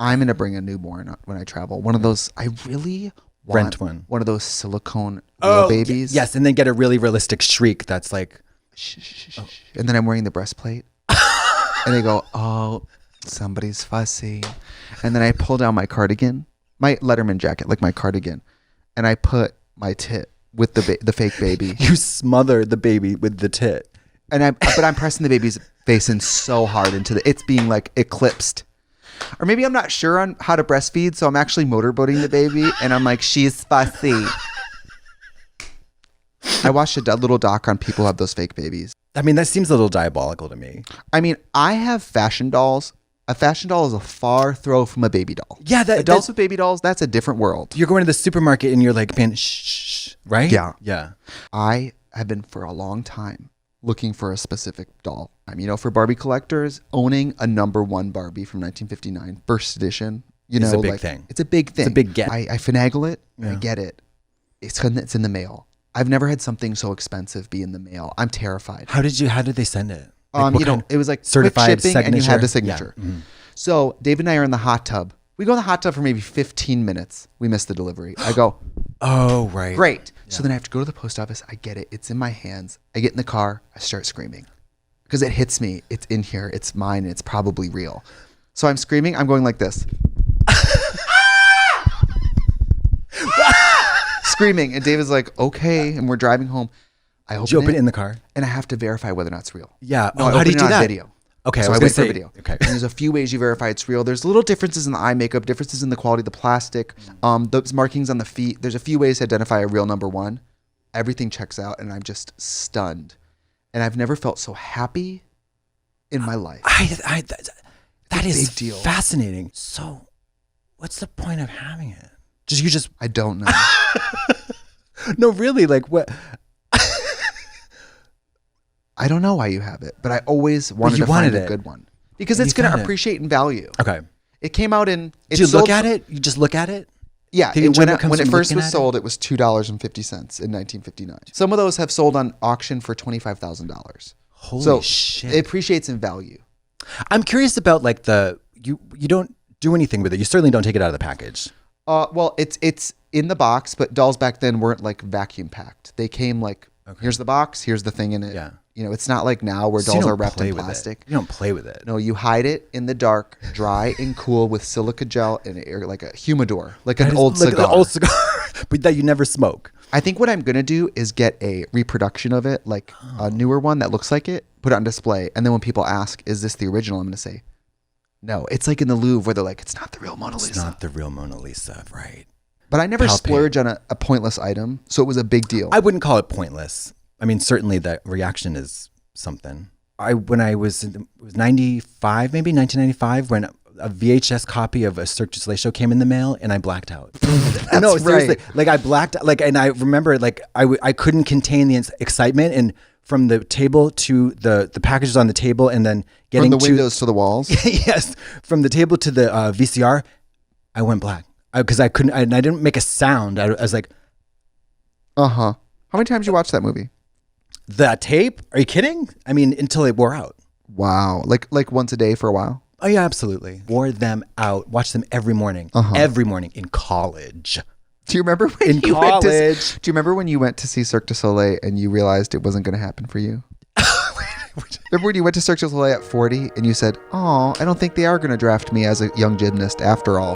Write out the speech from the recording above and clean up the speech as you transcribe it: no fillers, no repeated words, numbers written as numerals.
I'm going to bring a newborn when I travel. One of those, I really want one of those silicone real babies. Yes, and then get a really realistic shriek that's like... Shh. And then I'm wearing the breastplate. And they go, oh, somebody's fussy. And then I pull down my cardigan, my Letterman jacket, like my cardigan. And I put my tit with the fake baby. You smother the baby with the tit. But I'm pressing the baby's face in so hard into it's being like eclipsed. Or maybe I'm not sure on how to breastfeed, so I'm actually motorboating the baby, and I'm like, she's fussy. I watched a little doc on people who have those fake babies. I mean, that seems a little diabolical to me. I mean, I have fashion dolls. A fashion doll is a far throw from a baby doll. Yeah, adults with baby dolls, that's a different world. You're going to the supermarket and you're like, man, shh, right? Yeah. Yeah. I have been for a long time looking for a specific doll. For Barbie collectors, owning a #1 Barbie from 1959, first edition, it's a big thing. It's a big thing. It's a big get. I finagle it. Yeah. I get it. It's in the mail. I've never had something so expensive be in the mail. I'm terrified. How did they send it? It was like certified quick shipping, and you had the signature. Yeah. Mm-hmm. So David and I are in the hot tub. We go in the hot tub for maybe 15 minutes. We miss the delivery. I go, oh, right. Great. Yeah. So then I have to go to the post office. I get it. It's in my hands. I get in the car. I start screaming because it hits me. It's in here. It's mine. And it's probably real. So I'm screaming. I'm going like this. Screaming. And David's like, okay. And we're driving home. Did you open it in the car? And I have to verify whether or not it's real. Yeah. No, how do you do that? Video. Okay. So I wait for video. Okay. And there's a few ways you verify it's real. There's little differences in the eye makeup, differences in the quality of the plastic, those markings on the feet. There's a few ways to identify a real #1. Everything checks out, and I'm just stunned. And I've never felt so happy in my life. That is big deal. Fascinating. So, what's the point of having it? I don't know. No, really, like what? I don't know why you have it, but I always wanted to find a good one because it's going to appreciate in value. Okay. It came out in. Did you look at it? You just look at it? Yeah. When it first was sold, it was $2.50 in 1959. Some of those have sold on auction for $25,000. Holy shit! It appreciates in value. I'm curious about like you don't do anything with it. You certainly don't take it out of the package. Well, it's in the box, but dolls back then weren't like vacuum packed. They came like, here's the box, here's the thing in it. Yeah. It's not like now where dolls are wrapped in plastic. You don't play with it. No, you hide it in the dark, dry and cool with silica gel and like a humidor, like an old cigar. An old cigar, but that you never smoke. I think what I'm going to do is get a reproduction of it, like a newer one that looks like it, put it on display. And then when people ask, is this the original? I'm going to say, no. It's like in the Louvre where they're like, it's not the real Mona Lisa. It's not the real Mona Lisa, right. But I never splurge on a pointless item, so it was a big deal. I wouldn't call it pointless. I mean, certainly that reaction is something. When I was, it was 95, maybe 1995, when a VHS copy of a Cirque du Soleil show came in the mail and I blacked out. No, seriously. Right. Like I blacked out, and I remember like I couldn't contain the excitement, and from the table to the packages on the table, and then getting from the windows to the walls. Yes. From the table to the VCR, I went black because I couldn't, I didn't make a sound. I was like, How many times did you watch that movie? That tape? Are you kidding? I mean, until it wore out. Wow. Like once a day for a while? Oh, yeah, absolutely. Wore them out. Watched them every morning. Every morning in college. Do you remember when you went to see Cirque du Soleil and you realized it wasn't going to happen for you? Remember when you went to Cirque du Soleil at 40 and you said, oh, I don't think they are going to draft me as a young gymnast after all.